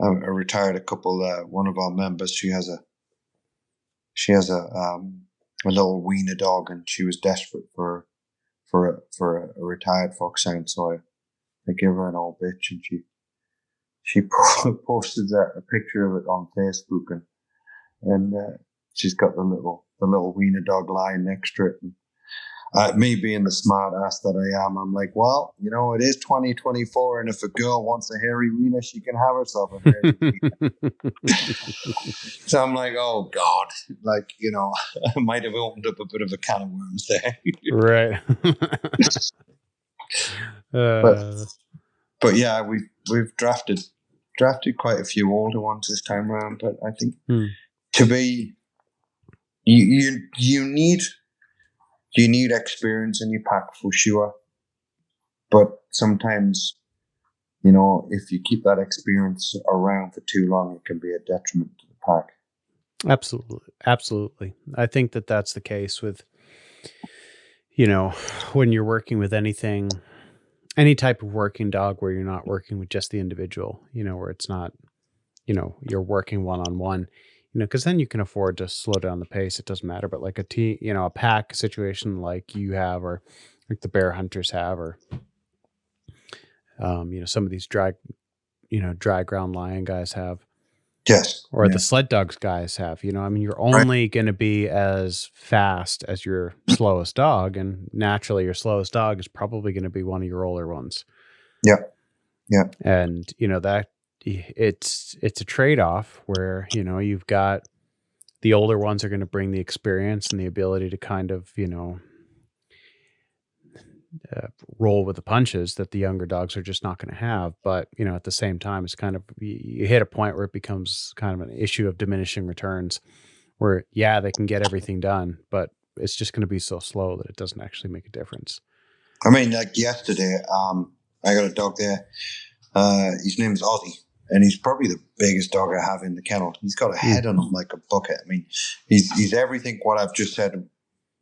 A retired couple. One of our members, she has a little wiener dog, and she was desperate for a retired foxhound. So I gave her an old bitch, and she posted a picture of it on Facebook, and she's got the little wiener dog lying next to it. And, me being the smart ass that I am, I'm like, well, it is 2024, and if a girl wants a hairy wiener, she can have herself a hairy wiener. So I'm like, oh God, like, I might have opened up a bit of a can of worms there. Right. but uh, but yeah, we've drafted quite a few older ones this time around. But I think hmm. to be you need experience in your pack for sure. But sometimes, if you keep that experience around for too long, it can be a detriment to the pack. Absolutely. Absolutely. I think that that's the case with, when you're working with anything, any type of working dog where you're not working with just the individual, where it's not, you're working one on one, because then you can afford to slow down the pace. It doesn't matter. But like a pack situation like you have, or like the bear hunters have, or, some of these dry ground lion guys have, Yes. or Yeah. the sled dogs guys have, you're Right. only going to be as fast as your slowest dog. And naturally, your slowest dog is probably going to be one of your older ones. Yeah. Yeah. And, that it's a trade off where, you've got the older ones are going to bring the experience and the ability to kind of, roll with the punches that the younger dogs are just not going to have. But, at the same time, it's kind of, you hit a point where it becomes kind of an issue of diminishing returns where, yeah, they can get everything done, but it's just going to be so slow that it doesn't actually make a difference. I mean, like yesterday, I got a dog there. His name's Ozzy, and he's probably the biggest dog I have in the kennel. He's got a Mm. head on him like a bucket. I mean, he's everything what I've just said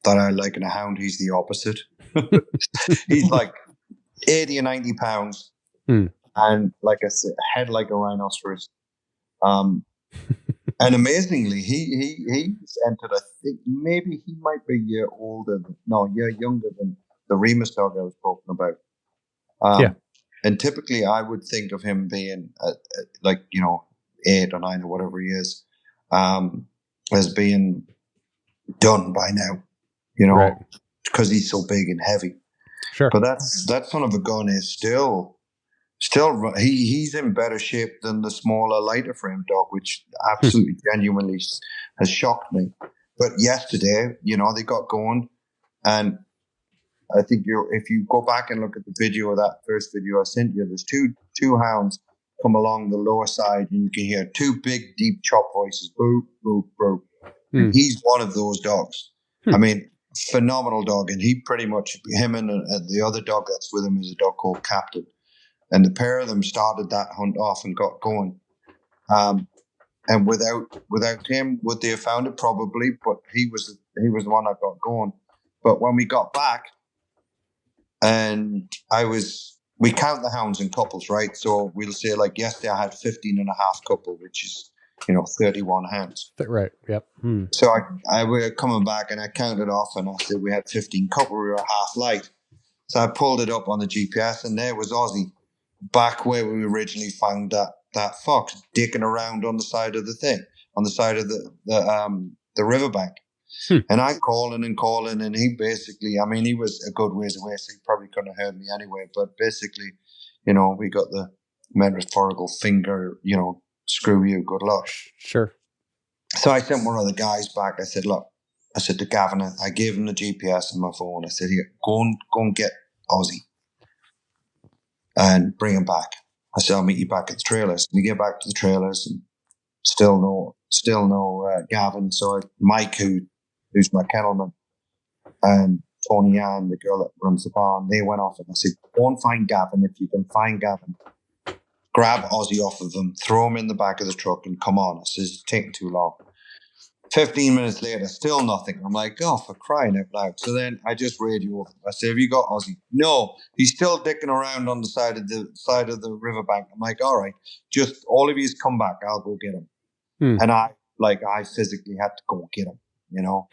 that I like in a hound. He's the opposite. He's like 80 or 90 pounds, Mm. and like I said, head like a rhinoceros. Um, and amazingly, he's entered. I think maybe he might be a year older. No, a year younger than the Remus dog I was talking about. Yeah. And typically, I would think of him being like 8 or 9 or whatever he is, as being done by now. Right. Because he's so big and heavy. Sure. But that son of a gun is still he's in better shape than the smaller, lighter frame dog, which absolutely genuinely has shocked me. But yesterday, they got going, and I think if you go back and look at the video, that first video I sent you, there's two hounds come along the lower side, and you can hear two big, deep chop voices, boop, boop, boop. And Mm. he's one of those dogs. I mean, phenomenal dog, and he pretty much him and the other dog that's with him is a dog called Captain, and the pair of them started that hunt off and got going. And without him, would they have found it? Probably, but he was the one that got going. But when we got back, and we count the hounds in couples, right? So we'll say like yesterday I had 15 and a half couple, which is, 31 hounds. Right. Yep. Mm. So I were coming back and I counted off and I said we had 15 couple, we were half light. So I pulled it up on the GPS and there was Ozzy back where we originally found that fox dicking around on the side of the thing, on the side of the riverbank. And I'm calling, and he basically, I mean, he was a good ways away, so he probably couldn't have heard me anyway. But basically, we got the metaphorical finger, screw you, good luck. Sure. So I sent one of the guys back. I said, look, I said to Gavin, I gave him the GPS on my phone. I said, here, go and get Ozzy and bring him back. I said, I'll meet you back at the trailers. We get back to the trailers and still no Gavin. So Mike, who's my kennelman, and Tony Ann, the girl that runs the barn, they went off and I said, go and find Gavin. If you can find Gavin, grab Ozzy off of him, throw him in the back of the truck and come on. I said, it's taking too long. 15 minutes later, still nothing. I'm like, oh, for crying out loud. So then I just radio up. I say, have you got Ozzy? No, he's still dicking around on the side of the riverbank. I'm like, all right, just all of you's come back. I'll go get him. Hmm. And I physically had to go get him, you know.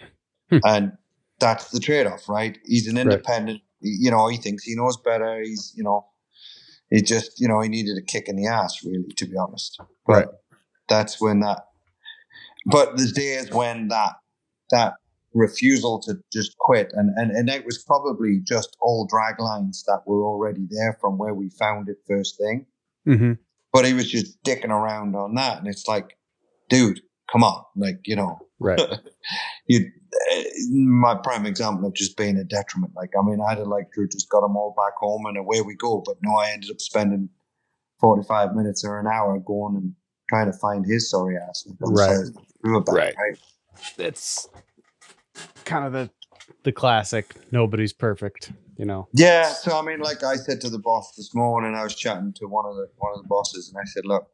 Hmm. And that's the trade-off, right? He's an independent. Right. You know, he thinks he knows better. He's, you know, he just, you know, he needed a kick in the ass, really, to be honest. But right. That's when that. But the days when that refusal to just quit, and it was probably just all drag lines that were already there from where we found it first thing. Mm-hmm. But he was just dicking around on that, and it's like, dude, come on, like, you know, right. My prime example of just being a detriment. Like, I mean, I'd have liked to just got them all back home and away we go, but no, I ended up spending 45 minutes or an hour going and trying to find his sorry ass. Right. Right. It's kind of the classic. Nobody's perfect, you know. Yeah. So I mean, like I said to the boss this morning, I was chatting to one of the bosses, and I said, look,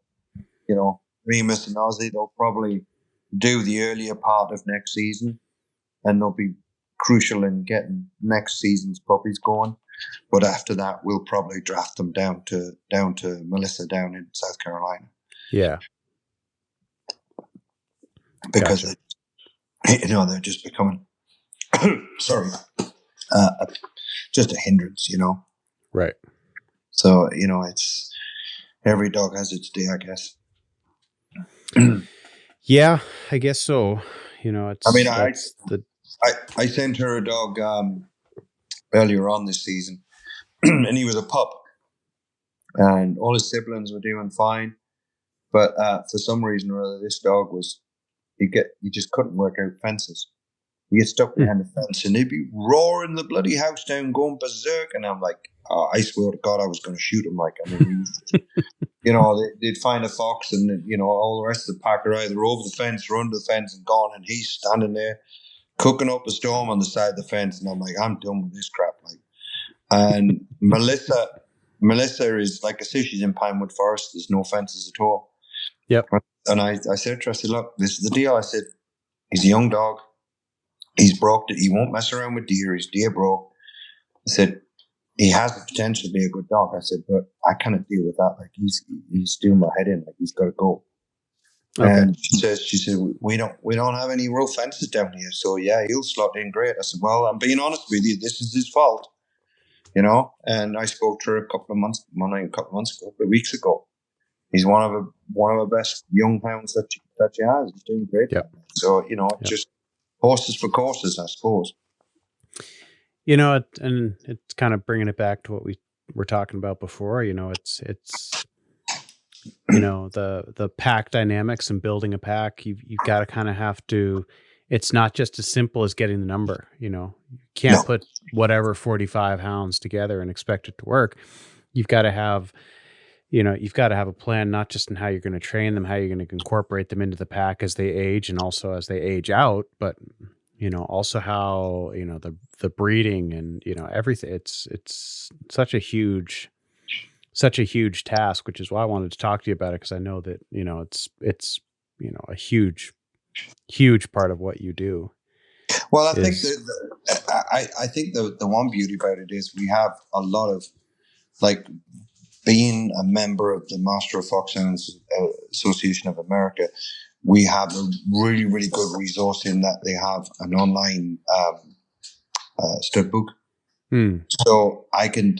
you know, Remus and Ozzy, they'll probably do the earlier part of next season, and they'll be crucial in getting next season's puppies going. But after that, we'll probably draft them down to Melissa down in South Carolina. Yeah. Because you know, they're just becoming sorry, just a hindrance, you know. Right. So, you know, it's every dog has its day, I guess. Yeah, I guess so. You know, it's. I mean, I sent her a dog earlier on this season, and he was a pup, and all his siblings were doing fine, but for some reason or other, this dog was he just couldn't work out fences. He get stuck behind the fence, and they'd be roaring the bloody house down, going berserk, and I'm like, oh, I swear to God, I was going to shoot him. Like, I mean, you know, they'd find a fox, and you know, all the rest of the pack are either over the fence or under the fence and gone, and he's standing there cooking up a storm on the side of the fence, and I'm like, I'm done with this crap. Like, and Melissa is like, I say, she's in Pinewood Forest. There's no fences at all. Yep. And I said to her, I said, look, this is the deal. I said, he's a young dog. He's broke. He won't mess around with deer. He's deer broke. I said, he has the potential to be a good dog. I said, but I cannot deal with that. Like, he's doing my head in. Like, he's got to go. Okay. And she said, we don't have any real fences down here. So yeah, he'll slot in great. I said, well, I'm being honest with you. This is his fault, you know. And I spoke to her a couple of weeks ago. He's one of the best young hounds that she has. He's doing great. Yep. So, you know, just horses for courses, I suppose. You know, and it's kind of bringing it back to what we were talking about before. You know, it's you know, the pack dynamics and building a pack. You've got to kind of have to. It's not just as simple as getting the number. You know, you can't put whatever 45 hounds together and expect it to work. You've got to have. You know, you've got to have a plan, not just in how you're going to train them, how you're going to incorporate them into the pack as they age and also as they age out, but, you know, also how, you know, the breeding and, you know, everything. It's such a huge task, which is why I wanted to talk to you about it. Cause I know that, you know, it's, you know, a huge part of what you do. Well, I think I think the one beauty about it is we have a lot of, like, being a member of the Master of Foxhounds Association of America, we have a really, really good resource in that they have an online stud book. So I can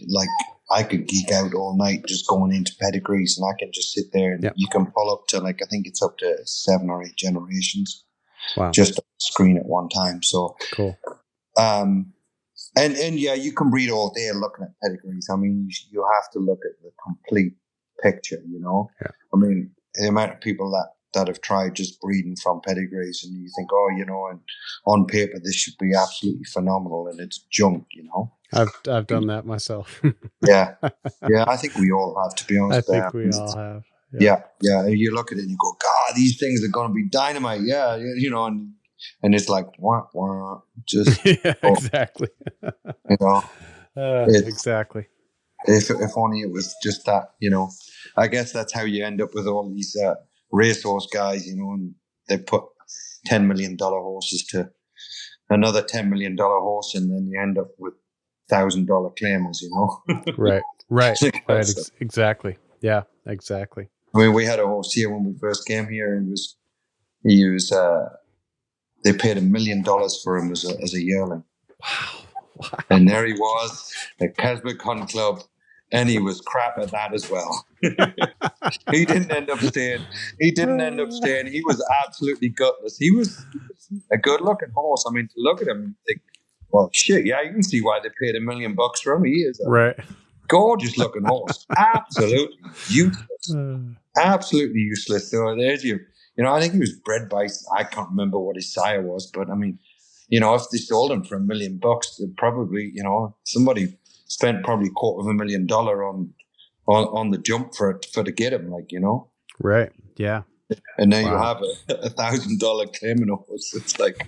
geek out all night just going into pedigrees, and I can just sit there and you can pull up to, like, I think it's up to 7 or 8 generations. Wow. Just on the screen at one time. So cool. And yeah, you can read all day looking at pedigrees. I mean, you have to look at the complete picture, you know. Yeah. I mean, the amount of people that have tried just breeding from pedigrees, and you think, oh, you know, and on paper this should be absolutely phenomenal, and it's junk, you know. I've done that myself. yeah, I think we all have, to be honest. I think we all have. Yeah. You look at it and you go, God, these things are going to be dynamite. Yeah, you know, and it's like, wah, wah, just exactly. You know, exactly. If only it was just that, you know. I guess that's how you end up with all these racehorse guys, you know, and they put $10 million horses to another $10 million horse, and then you end up with $1,000 claimers, you know. Right. Right. Right. So, Exactly. Yeah. Exactly. I mean, we had a horse here when we first came here. He was they paid $1 million for him as a yearling. Wow. Wow. And there he was at Keswick Hunt Club, and he was crap at that as well. He didn't end up staying. He was absolutely gutless. He was a good-looking horse. I mean, to look at him and think, well, shit, yeah, you can see why they paid $1 million for him. He is a Right. gorgeous-looking horse. Absolutely useless. Absolutely useless. So there's you. You know, I think he was bred by, I can't remember what his sire was, but I mean, you know, if they sold him for $1 million, they'd probably, you know, somebody spent probably $250,000 on the jump for to get him, like, you know. Right. Yeah. And now you have a $1,000 claiming horse. It's like,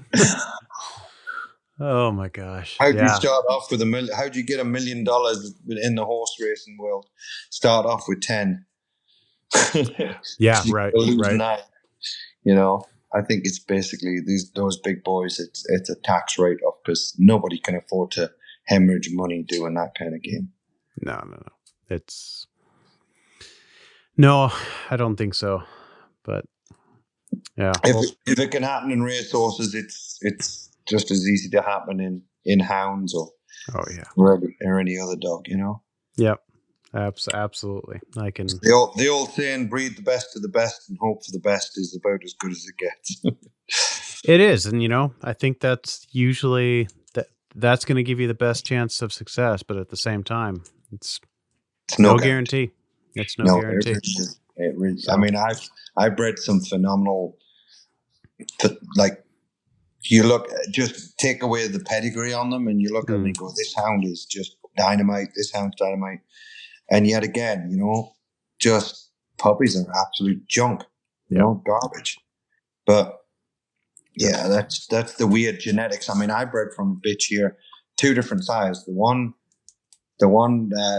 oh my gosh. how do you start off with $1 million? How do you get $1 million in the horse racing world? Start off with 10. Yeah. Right. Right. 9. You know, I think it's basically those big boys. It's a tax write-off because nobody can afford to hemorrhage money doing that kind of game. No. It's no, I don't think so. But yeah, if it can happen in race horses, it's just as easy to happen in hounds or or any other dog. You know. Yep. Absolutely. I can. The old saying, breed the best of the best and hope for the best, is about as good as it gets. It is. And, you know, I think that's usually that's going to give you the best chance of success. But at the same time, it's no guarantee. It's no guarantee. It really, I mean, I bred some phenomenal, like, you look, just take away the pedigree on them and you look at them and go, this hound is just dynamite. This hound's dynamite. And yet again, you know, just puppies are absolute junk, you know, garbage. But yeah, that's the weird genetics. I mean, I bred from a bitch here, 2 different sires. The one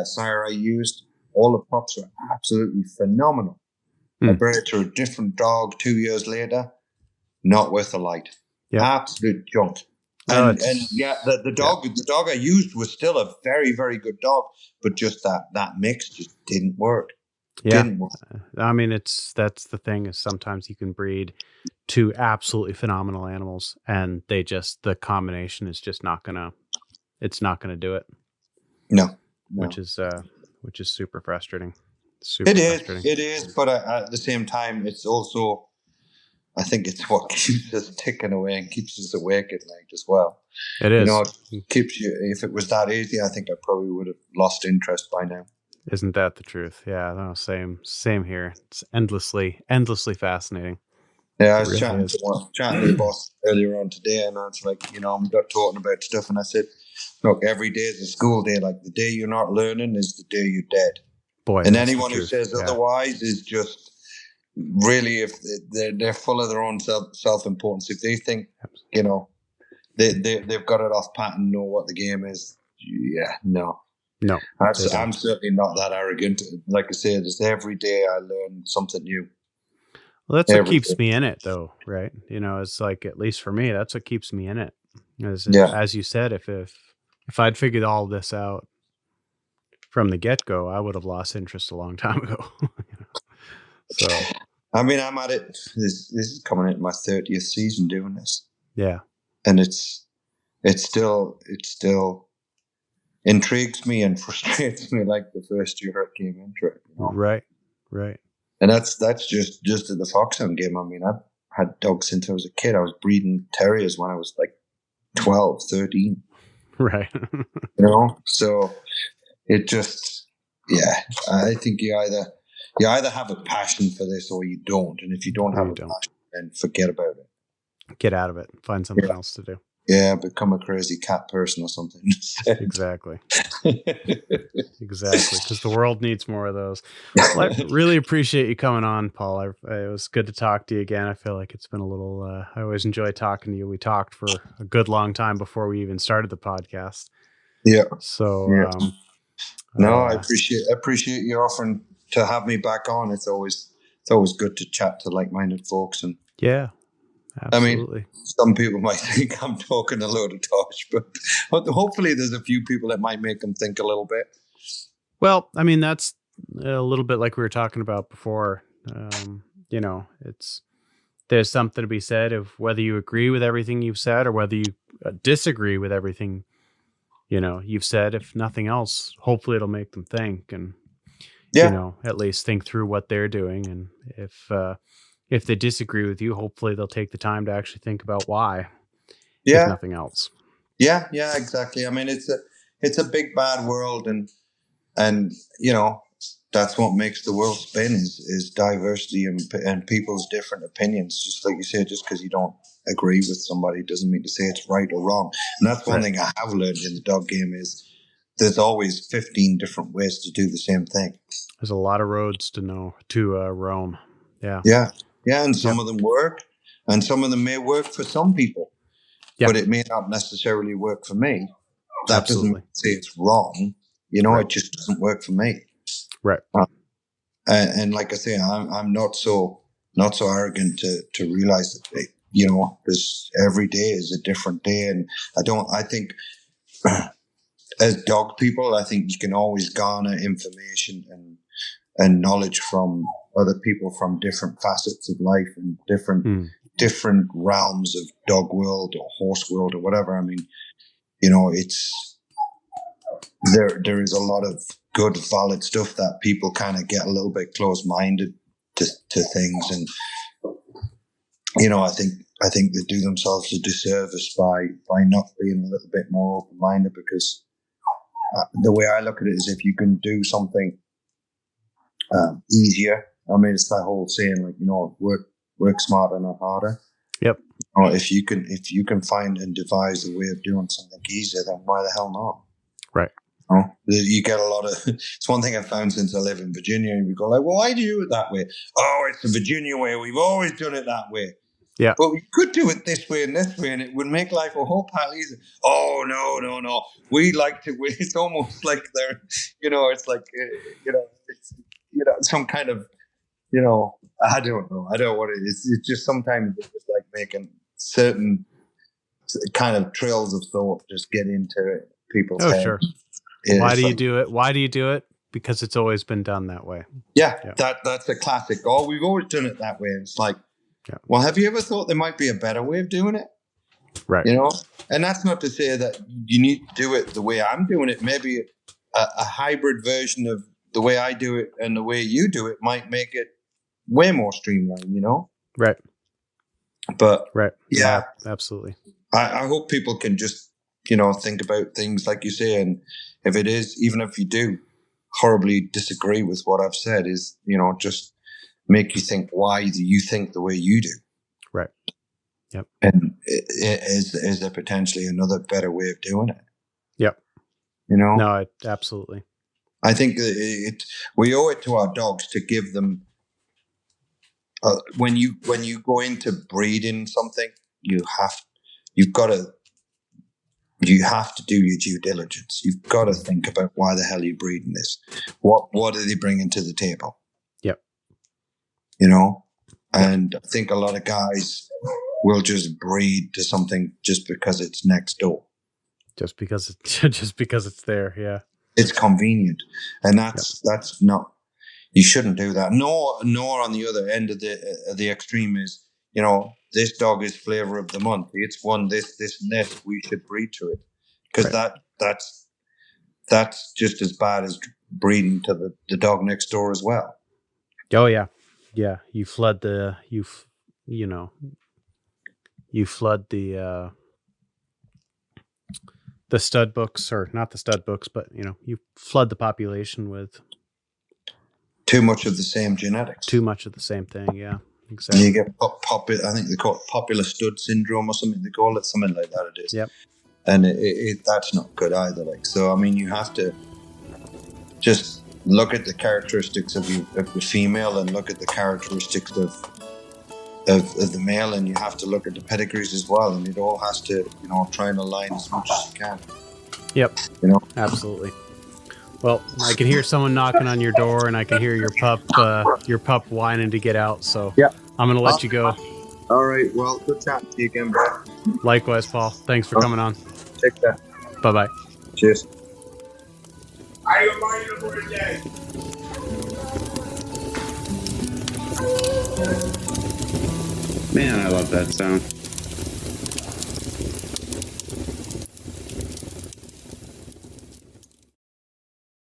sire I used, all the pups were absolutely phenomenal. I bred it to a different dog 2 years later, not worth a light. Absolute junk. And yeah, the dog I used was still a very, very good dog, but just that mix just didn't work. Yeah. I mean, that's the thing, is sometimes you can breed 2 absolutely phenomenal animals and the combination is just not gonna do it. No. Which is super frustrating. It is, but at the same time, it's also, I think it's what keeps us ticking away and keeps us awake at night as well. It is. You know, it keeps you. If it was that easy, I think I probably would have lost interest by now. Isn't that the truth? Yeah, no, same here. It's endlessly fascinating. Yeah, I was chatting to the boss earlier on today, and I was like, you know, we got talking about stuff, and I said, look, every day is a school day. Like, the day you're not learning is the day you're dead. Boy, and anyone who says otherwise is just really, if they're full of their own self-importance. If they think, you know, they've got it off pat and know what the game is, no. I'm certainly not that arrogant. Like I said, it's every day I learn something new. Well, that's what keeps me in it, though, right? You know, it's like, at least for me, that's what keeps me in it. As you said, if I'd figured all this out from the get-go, I would have lost interest a long time ago. You know? So, I mean, I'm at it. This is coming into my 30th season doing this. Yeah, and it still intrigues me and frustrates me like the first year I came into it. You know? Right. And that's just at the foxhound game. I mean, I've had dogs since I was a kid. I was breeding terriers when I was like 12, 13. Right. You know, so it just, I think you either have a passion for this or you don't. And if you don't have a passion, then forget about it. Get out of it. Find something else to do. Yeah, become a crazy cat person or something. Exactly. Because the world needs more of those. Well, I really appreciate you coming on, Paul. It was good to talk to you again. I feel like it's been a little, I always enjoy talking to you. We talked for a good long time before we even started the podcast. Yeah. So, no, I appreciate you offering to have me back on. It's always good to chat to like-minded folks. And yeah, I mean, Absolutely. some people might think I'm talking a load of tosh, but hopefully there's a few people that might make them think a little bit. Well, I mean, that's a little bit like we were talking about before. It's there's something to be said of whether you agree with everything you've said or whether you disagree with everything you've said. If nothing else, hopefully it'll make them think and Yeah, at least think through what they're doing. And if they disagree with you, hopefully they'll take the time to actually think about why, if yeah, nothing else. yeah, exactly. I mean, it's a big bad world, and that's what makes the world spin is diversity and people's different opinions. Just like you said, just because you don't agree with somebody doesn't mean to say it's right or wrong. And that's one Right. thing I have learned in the dog game is there's always 15 different ways to do the same thing. There's a lot of roads to roam. Yeah. Yeah, yeah, and some Yep. of them work, and some of them may work for some people, Yeah. but it may not necessarily work for me. That doesn't Absolutely. say it's wrong. Right. It just doesn't work for me. Right. And like I say, I'm not so arrogant to realize that this every day is a different day, and I think as dog people, I think you can always garner information and knowledge from other people from different facets of life and Hmm. different realms of dog world or horse world or whatever. I mean, it's there is a lot of good, valid stuff that people kind of get a little bit close-minded to things, and I think they do themselves a disservice by not being a little bit more open-minded. Because the way I look at it is, if you can do something easier, I mean, it's that whole saying, like, work smarter, not harder. Yep. Or if you can find and devise a way of doing something easier, then why the hell not? Right. You get a lot of. It's one thing I've found since I live in Virginia. And we go like, well, why do you do it that way? Oh, it's the Virginia way. We've always done it that way. Yeah. But we could do it this way and this way, and it would make life a whole pile easier. Oh, no. We like to. It's almost like they're, it's like, it's, some kind of, I don't know. I don't know what it is. It's just sometimes it's just like making certain kind of trails of thought just get into people's Oh, head. sure. Yeah, Why it's do you like, do it? Why do you do it? Because it's always been done that way. yeah, Yeah. that's a classic. Oh, we've always done it that way. And it's like, Yeah. well, have you ever thought there might be a better way of doing it? Right. And that's not to say that you need to do it the way I'm doing it. Maybe a hybrid version of the way I do it and the way you do it might make it way more streamlined, Right. But Right. yeah, No, absolutely. I hope people can just, think about things like you say. And if it is, even if you do horribly disagree with what I've said, is, just make you think why do you think the way you do. Right. Yep. And is there potentially another better way of doing it? Yep. No, absolutely. I think we owe it to our dogs to give them. When you go into breeding something, you've got to do your due diligence. You've got to think about why the hell you're breeding this. What are they bringing to the table? Yep. And I think a lot of guys will just breed to something just because it's next door. Just because it's there. Yeah. It's convenient, and that's not. You shouldn't do that. Nor on the other end of the extreme is, this dog is flavor of the month. It's won this and this. We should breed to it, because that's just as bad as breeding to the dog next door as well. Oh yeah. Yeah. You flood the the stud books, or not the stud books, but you flood the population with Too much of the same genetics. too much of the same thing. Yeah, And exactly. you get I think they call it popular stud syndrome or something. They call it something like that. It is. Yep. And that's not good either. Like, so, I mean, you have to just look at the characteristics of the female and look at the characteristics of the male, and you have to look at the pedigrees as well. And it all has to, try and align as much as you can. Yep. Absolutely. Well, I can hear someone knocking on your door, and I can hear your pup whining to get out. So Yeah. I'm going to let you go. All right. Well, good chatting to you again, Brad. Likewise, Paul. Thanks for coming on. Take care. Bye bye. Cheers. Man, I love that sound.